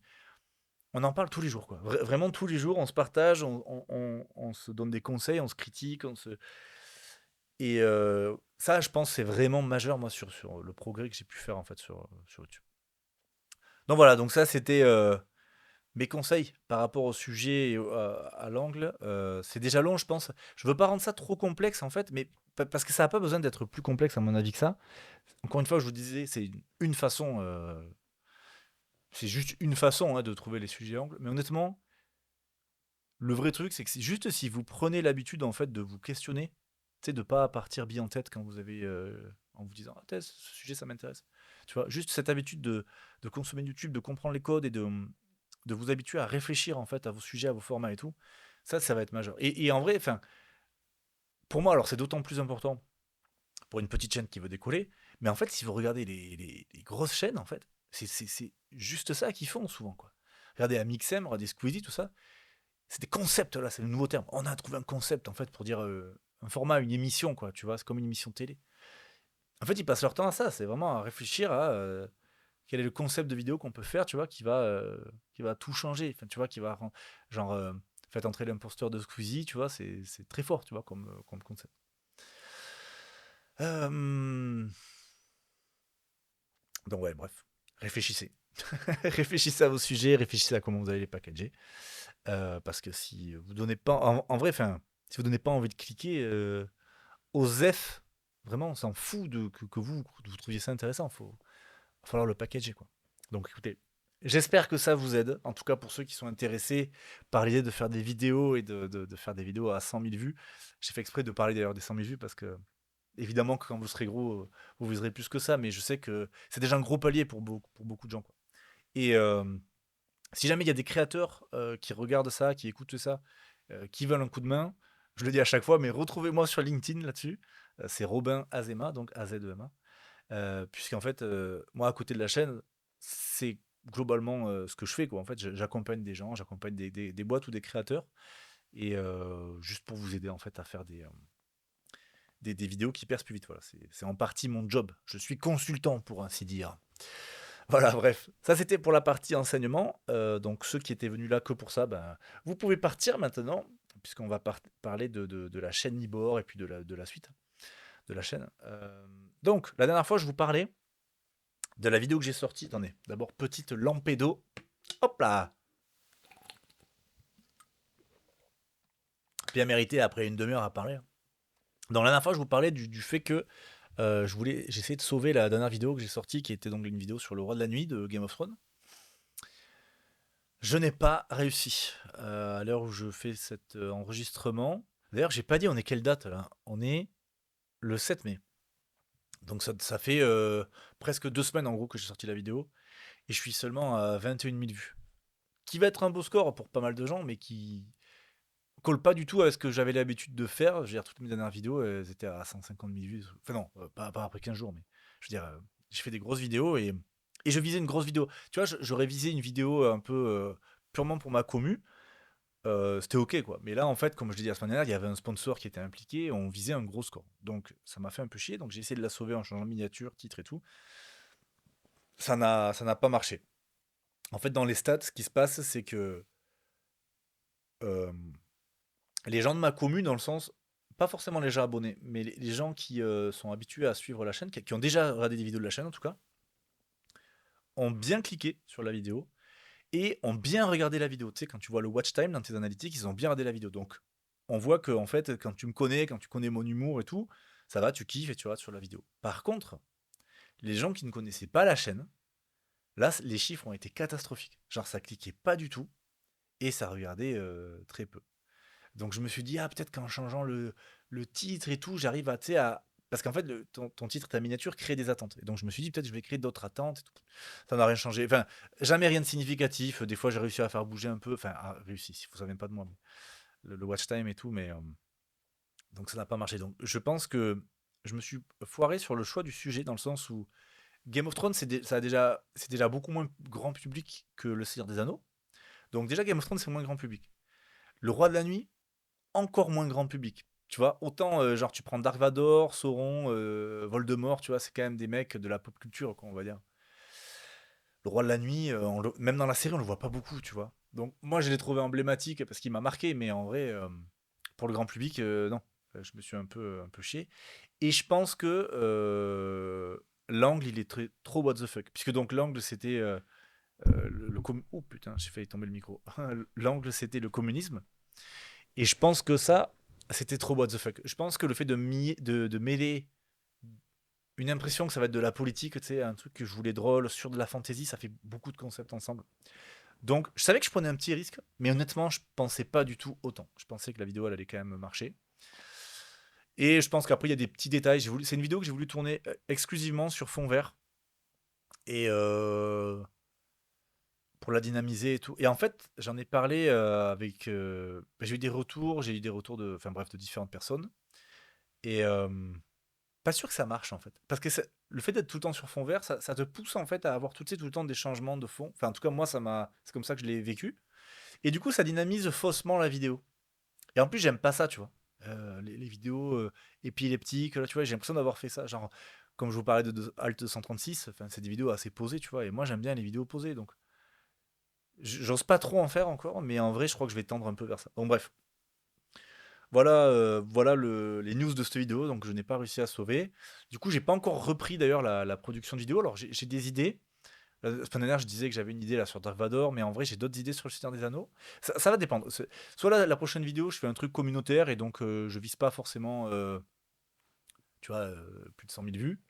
on en parle tous les jours, quoi. Vraiment tous les jours, on se partage, on se donne des conseils, on se critique, et ça, je pense, c'est vraiment majeur, moi, sur le progrès que j'ai pu faire, en fait, sur YouTube. Donc voilà, donc ça, c'était mes conseils par rapport au sujet et à l'angle. C'est déjà long, je pense. Je veux pas rendre ça trop complexe, en fait, mais parce que ça n'a pas besoin d'être plus complexe, à mon avis, que ça. Encore une fois, je vous disais, c'est une façon, c'est juste une façon hein, de trouver les sujets angles. Mais honnêtement, le vrai truc, c'est que c'est juste si vous prenez l'habitude, en fait, de vous questionner, tu sais, de pas partir bien en tête quand vous avez, en vous disant, ah, ce sujet, ça m'intéresse. Tu vois, juste cette habitude de consommer YouTube, de comprendre les codes et de vous habituer à réfléchir en fait à vos sujets, à vos formats et tout, ça va être majeur. Et en vrai, enfin, pour moi, alors c'est d'autant plus important pour une petite chaîne qui veut décoller, mais en fait, si vous regardez les grosses chaînes, en fait, c'est juste ça qu'ils font souvent, quoi. Regardez Amixem, regardez Squeezie, tout ça, c'est des concepts, là, c'est le nouveau terme. On a trouvé un concept, en fait, pour dire un format, une émission, quoi, tu vois, c'est comme une émission de télé. En fait, ils passent leur temps à ça, c'est vraiment à réfléchir à quel est le concept de vidéo qu'on peut faire, tu vois, qui va tout changer. Enfin, tu vois, genre, faites entrer l'imposteur de Squeezie, tu vois, c'est très fort, tu vois, comme concept. Euh, Donc ouais, bref, réfléchissez. Réfléchissez à vos sujets, réfléchissez à comment vous allez les packager. Parce que si vous donnez pas, en vrai, enfin, si vous donnez pas envie de cliquer, OSEF, vraiment, on s'en fout que vous trouviez ça intéressant. Va falloir le packager, quoi. Donc écoutez, j'espère que ça vous aide. En tout cas, pour ceux qui sont intéressés par l'idée de faire des vidéos et de faire des vidéos à 100 000 vues. J'ai fait exprès de parler d'ailleurs des 100 000 vues parce que, évidemment, que quand vous serez gros, vous viserez plus que ça. Mais je sais que c'est déjà un gros palier pour beaucoup de gens, quoi. Et si jamais il y a des créateurs qui regardent ça, qui écoutent ça, qui veulent un coup de main, je le dis à chaque fois, mais retrouvez-moi sur LinkedIn là-dessus. C'est Robin Azema, donc AZEMA. Puisqu'en fait, moi, à côté de la chaîne, c'est globalement ce que je fais, quoi. En fait, j'accompagne des gens, j'accompagne des boîtes ou des créateurs, et juste pour vous aider en fait à faire des vidéos qui percent plus vite. Voilà, c'est en partie mon job. Je suis consultant, pour ainsi dire. Voilà, bref. Ça, c'était pour la partie enseignement. Donc, ceux qui étaient venus là que pour ça, ben, vous pouvez partir maintenant, puisqu'on va parler de la chaîne Nibor et puis de la suite de la chaîne. Donc, la dernière fois, je vous parlais de la vidéo que j'ai sortie. Attendez, d'abord, petite lampée d'eau. Hop là. Bien mérité après une demi-heure à parler. Donc, la dernière fois, je vous parlais du fait que j'essayais de sauver la dernière vidéo que j'ai sortie, qui était donc une vidéo sur le roi de la nuit de Game of Thrones. Je n'ai pas réussi à l'heure où je fais cet enregistrement. D'ailleurs, j'ai pas dit on est quelle date là. On est le 7 mai. Donc ça fait presque 2 semaines en gros que j'ai sorti la vidéo. Et je suis seulement à 21 000 vues. Qui va être un beau score pour pas mal de gens, mais qui colle pas du tout à ce que j'avais l'habitude de faire. Je veux dire, toutes mes dernières vidéos, elles étaient à 150 000 vues. Enfin non, pas après 15 jours, mais je veux dire, j'ai fait des grosses vidéos et je visais une grosse vidéo. Tu vois, j'aurais visé une vidéo un peu purement pour ma commu. C'était ok, quoi. Mais là, en fait, comme je l'ai dit la semaine dernière, il y avait un sponsor qui était impliqué, on visait un gros score. Donc ça m'a fait un peu chier, donc j'ai essayé de la sauver en changeant miniature, titre et tout. Ça n'a pas marché. En fait, dans les stats, ce qui se passe, c'est que euh, les gens de ma commune, dans le sens, pas forcément les gens abonnés, mais les gens qui sont habitués à suivre la chaîne, qui ont déjà regardé des vidéos de la chaîne en tout cas, ont bien cliqué sur la vidéo et ont bien regardé la vidéo. Tu sais, quand tu vois le watch time dans tes analytiques, ils ont bien regardé la vidéo. Donc, on voit que, en fait, quand tu me connais, quand tu connais mon humour et tout, ça va, tu kiffes et tu regardes sur la vidéo. Par contre, les gens qui ne connaissaient pas la chaîne, là, les chiffres ont été catastrophiques. Genre, ça cliquait pas du tout et ça regardait très peu. Donc je me suis dit, ah, peut-être qu'en changeant le titre et tout, j'arrive à, tu sais, à... Parce qu'en fait, ton titre, ta miniature crée des attentes. Et donc je me suis dit, peut-être je vais créer d'autres attentes. Et tout. Ça n'a rien changé. Enfin, jamais rien de significatif. Des fois, j'ai réussi à faire bouger un peu. Enfin, réussi, si vous ne savez pas de moi. Mais le watch time et tout, mais... donc ça n'a pas marché. Donc je pense que je me suis foiré sur le choix du sujet, dans le sens où Game of Thrones, c'est déjà beaucoup moins grand public que Le Seigneur des Anneaux. Donc déjà, Game of Thrones, c'est moins grand public. Le Roi de la Nuit, encore moins grand public. Tu vois, autant, genre, tu prends Dark Vador, Sauron, Voldemort, tu vois, c'est quand même des mecs de la pop culture, quoi, on va dire. Le Roi de la Nuit, même dans la série, on le voit pas beaucoup, tu vois. Donc, moi, je l'ai trouvé emblématique parce qu'il m'a marqué, mais en vrai, pour le grand public, non. Je me suis un peu chié. Et je pense que l'angle, il est trop what the fuck. Puisque donc, l'angle, c'était oh putain, j'ai failli tomber le micro. L'angle, c'était le communisme. Et je pense que ça, c'était trop what the fuck. Je pense que le fait de mêler une impression que ça va être de la politique, tu sais, un truc que je voulais drôle, sur de la fantasy, ça fait beaucoup de concepts ensemble. Donc, je savais que je prenais un petit risque, mais honnêtement, je pensais pas du tout autant. Je pensais que la vidéo, elle allait quand même marcher. Et je pense qu'après, il y a des petits détails. C'est une vidéo que j'ai voulu tourner exclusivement sur fond vert. Et pour la dynamiser et tout. Et en fait, j'en ai parlé avec. J'ai eu des retours, de. Enfin bref, de différentes personnes. Et pas sûr que ça marche en fait. Parce que le fait d'être tout le temps sur fond vert, ça te pousse en fait à avoir tout le temps des changements de fond. Enfin, en tout cas, moi, c'est comme ça que je l'ai vécu. Et du coup, ça dynamise faussement la vidéo. Et en plus, j'aime pas ça, tu vois. Les vidéos épileptiques, là, tu vois, j'ai l'impression d'avoir fait ça. Genre, comme je vous parlais de Alt 136, enfin, c'est des vidéos assez posées, tu vois. Et moi, j'aime bien les vidéos posées. Donc, j'ose pas trop en faire encore, mais en vrai, je crois que je vais tendre un peu vers ça. Bon, bref. voilà les news de cette vidéo, donc je n'ai pas réussi à sauver. Du coup, j'ai pas encore repris d'ailleurs la production de vidéo. Alors, j'ai des idées. La semaine dernière, je disais que j'avais une idée là sur Dark Vador, mais en vrai, j'ai d'autres idées sur le Seigneur des Anneaux. Ça va dépendre. Soit la prochaine vidéo, je fais un truc communautaire et donc je vise pas forcément, tu vois, plus de 100 000 vues.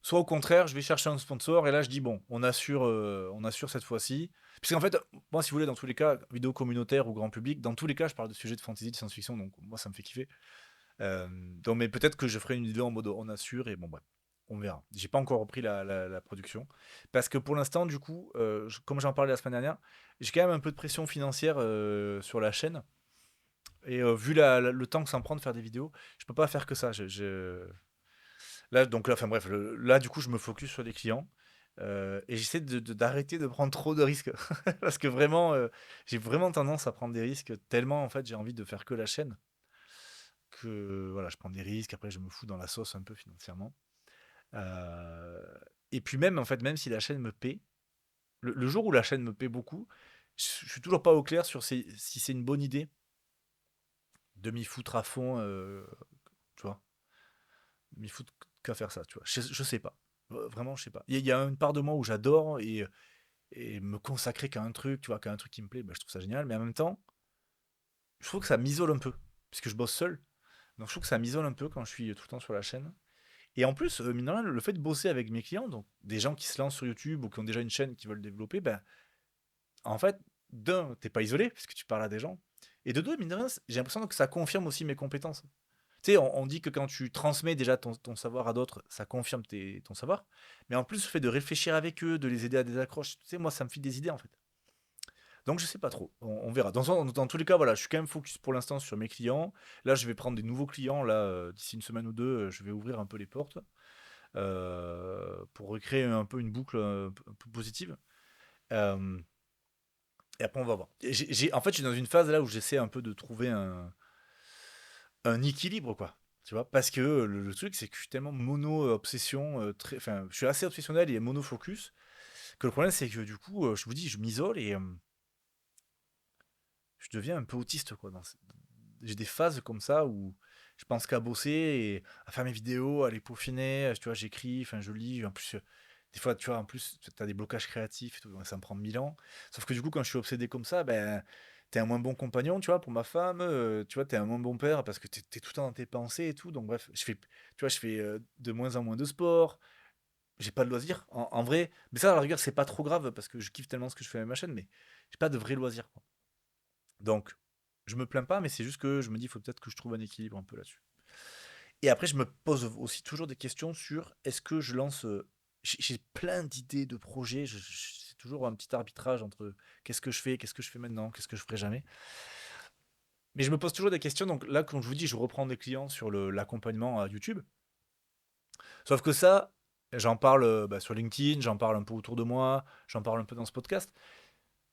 Soit au contraire, je vais chercher un sponsor et là, je dis bon, on assure cette fois-ci. Puisqu'en fait, moi, si vous voulez, dans tous les cas, vidéo communautaire ou grand public, dans tous les cas, je parle de sujets de fantasy, de science-fiction, donc moi, ça me fait kiffer. Donc, mais peut-être que je ferai une vidéo en mode on assure et bon, bref, on verra. J'ai pas encore repris la production parce que pour l'instant, du coup, comme j'en parlais la semaine dernière, j'ai quand même un peu de pression financière sur la chaîne et vu le temps que ça me prend de faire des vidéos, je peux pas faire que ça. Là, donc là, enfin bref, là, du coup, je me focus sur les clients et j'essaie d'arrêter de prendre trop de risques parce que vraiment, j'ai vraiment tendance à prendre des risques tellement en fait j'ai envie de faire que la chaîne que voilà, je prends des risques, après je me fous dans la sauce un peu financièrement. Euh, et puis même, en fait, même si la chaîne me paie, le jour où la chaîne me paie beaucoup, je suis toujours pas au clair sur si c'est une bonne idée de m'y foutre à fond, tu vois, m'y foutre qu'à faire ça, tu vois. Je sais pas. Vraiment, je sais pas. Il y a une part de moi où j'adore et me consacrer qu'à un truc, tu vois, qu'à un truc qui me plaît, bah, je trouve ça génial, mais en même temps, je trouve que ça m'isole un peu, puisque je bosse seul. Donc je trouve que ça m'isole un peu quand je suis tout le temps sur la chaîne. Et en plus, mine de rien, le fait de bosser avec mes clients, donc des gens qui se lancent sur YouTube ou qui ont déjà une chaîne qui veulent développer, ben, en fait, d'un, t'es pas isolé, puisque tu parles à des gens. Et de deux, mine de rien, j'ai l'impression que ça confirme aussi mes compétences. Tu sais, on dit que quand tu transmets déjà ton savoir à d'autres, ça confirme ton savoir. Mais en plus, le fait de réfléchir avec eux, de les aider à des accroches, tu sais, moi, ça me file des idées, en fait. Donc, je sais pas trop. On verra. Dans tous les cas, voilà, je suis quand même focus pour l'instant sur mes clients. Là, je vais prendre des nouveaux clients. Là, d'ici une semaine ou deux, je vais ouvrir un peu les portes pour recréer un peu une boucle un peu positive. Euh, et après, on va voir. En fait, je suis dans une phase là où j'essaie un peu de trouver un équilibre, quoi. Tu vois, parce que le truc, c'est que je suis tellement mono-obsession, enfin, je suis assez obsessionnel et mono-focus, que le problème, c'est que du coup, je vous dis, je m'isole et je deviens un peu autiste, quoi. J'ai des phases comme ça où je pense qu'à bosser et à faire mes vidéos, à les peaufiner, tu vois, j'écris, enfin, je lis, en plus, des fois, tu vois, en plus, t'as des blocages créatifs et tout, donc ça me prend 1000 ans. Sauf que du coup, quand je suis obsédé comme ça, ben, t'es un moins bon compagnon, tu vois, pour ma femme, tu vois, t'es un moins bon père parce que t'es tout le temps dans tes pensées et tout, donc bref, je fais de moins en moins de sport, j'ai pas de loisirs, en vrai, mais ça, à la rigueur, c'est pas trop grave parce que je kiffe tellement ce que je fais avec ma chaîne, mais j'ai pas de vrais loisirs, quoi. Donc, je me plains pas, mais c'est juste que je me dis, il faut peut-être que je trouve un équilibre un peu là-dessus. Et après, je me pose aussi toujours des questions sur est-ce que je lance. J'ai plein d'idées de projets. C'est toujours un petit arbitrage entre qu'est-ce que je fais maintenant, qu'est-ce que je ferai jamais. Mais je me pose toujours des questions. Donc là, comme je vous dis, je reprends des clients sur l'accompagnement à YouTube. Sauf que ça, j'en parle bah, sur LinkedIn, j'en parle un peu autour de moi, j'en parle un peu dans ce podcast.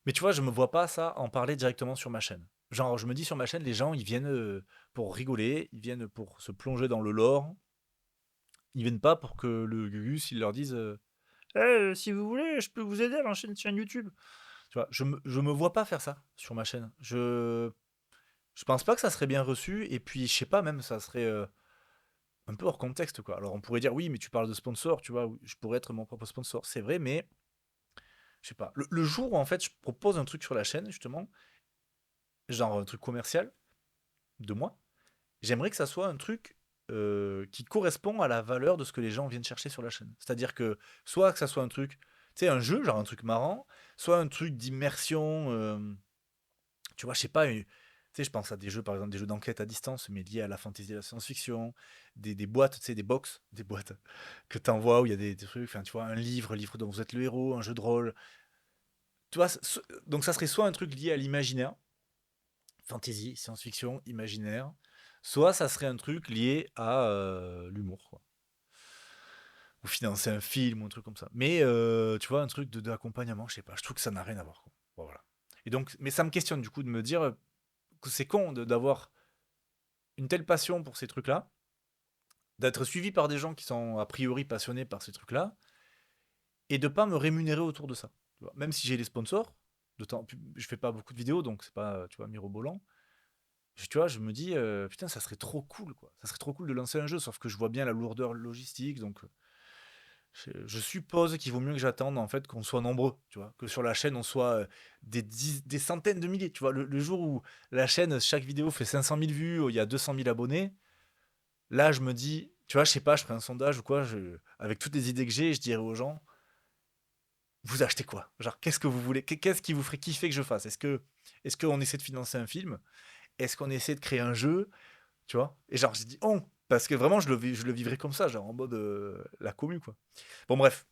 Mais tu vois, je me vois pas ça en parler directement sur ma chaîne. Genre, je me dis sur ma chaîne, les gens, ils viennent pour rigoler, ils viennent pour se plonger dans le lore. Ils viennent pas pour que le Gugus, il leur dise si vous voulez, je peux vous aider à lancer une chaîne YouTube. Tu vois, je me vois pas faire ça sur ma chaîne. Je pense pas que ça serait bien reçu. Et puis, je sais pas, même, ça serait un peu hors contexte, quoi. Alors, on pourrait dire, oui, mais tu parles de sponsor, tu vois, oui, je pourrais être mon propre sponsor. C'est vrai, mais je sais pas. Le jour où, en fait, je propose un truc sur la chaîne, justement, genre un truc commercial de moi, j'aimerais que ça soit un truc qui correspond à la valeur de ce que les gens viennent chercher sur la chaîne. C'est-à-dire que soit que ça soit un truc, tu sais, un jeu, genre un truc marrant, soit un truc d'immersion, tu vois, je sais pas, tu sais, je pense à des jeux, par exemple, des jeux d'enquête à distance, mais liés à la fantasy et la science-fiction, des boîtes, tu sais, des box, des boîtes que tu envoies où il y a des trucs, enfin, tu vois, un livre dont vous êtes le héros, un jeu de rôle. Tu vois, donc ça serait soit un truc lié à l'imaginaire, fantasy, science-fiction, imaginaire, soit ça serait un truc lié à l'humour, quoi. Ou financer un film ou un truc comme ça. Mais tu vois, un truc d'accompagnement, je sais pas, je trouve que ça n'a rien à voir, quoi. Bon, voilà. Et donc, mais ça me questionne du coup de me dire que c'est con d'avoir une telle passion pour ces trucs-là, d'être suivi par des gens qui sont a priori passionnés par ces trucs-là, et de pas me rémunérer autour de ça. Tu vois. Même si j'ai des sponsors, je fais pas beaucoup de vidéos, donc c'est pas, tu vois, mirobolant. Tu vois, je me dis, putain, ça serait trop cool, quoi. Ça serait trop cool de lancer un jeu, sauf que je vois bien la lourdeur logistique, donc je suppose qu'il vaut mieux que j'attende en fait qu'on soit nombreux, tu vois, que sur la chaîne on soit des centaines de milliers, tu vois. Le jour où la chaîne, chaque vidéo fait 500 000 vues, où il y a 200 000 abonnés, là je me dis, tu vois, je sais pas, je ferai un sondage ou quoi, avec toutes les idées que j'ai, je dirais aux gens, vous achetez quoi? Genre, qu'est-ce que vous voulez? Qu'est-ce qui vous ferait kiffer que je fasse? Est-ce qu'on essaie de financer un film? Est-ce qu'on essaie de créer un jeu? Tu vois? Et genre, j'ai dit on, parce que vraiment, je le vivrais comme ça, genre en mode la commu, quoi. Bon, bref,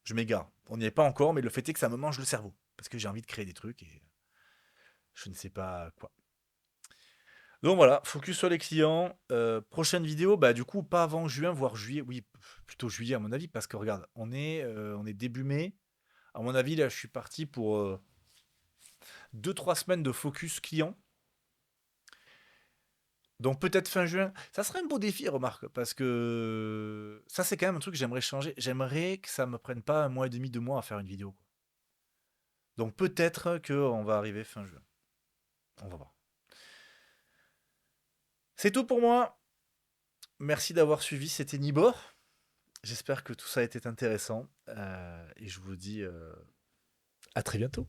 je m'égare. On n'y est pas encore, mais le fait est que ça me mange le cerveau. Parce que j'ai envie de créer des trucs et je ne sais pas quoi. Donc voilà, focus sur les clients. Prochaine vidéo, bah du coup, pas avant juin, voire juillet. Oui, plutôt juillet à mon avis, parce que regarde, on est début mai. À mon avis, là, je suis parti pour 2-3 semaines de focus client. Donc peut-être fin juin. Ça serait un beau défi, remarque, parce que ça, c'est quand même un truc que j'aimerais changer. J'aimerais que ça me prenne pas un mois et demi, 2 mois à faire une vidéo, quoi. Donc peut-être qu'on va arriver fin juin. On va voir. C'est tout pour moi. Merci d'avoir suivi, c'était Nibor. J'espère que tout ça a été intéressant. Et je vous dis à très bientôt.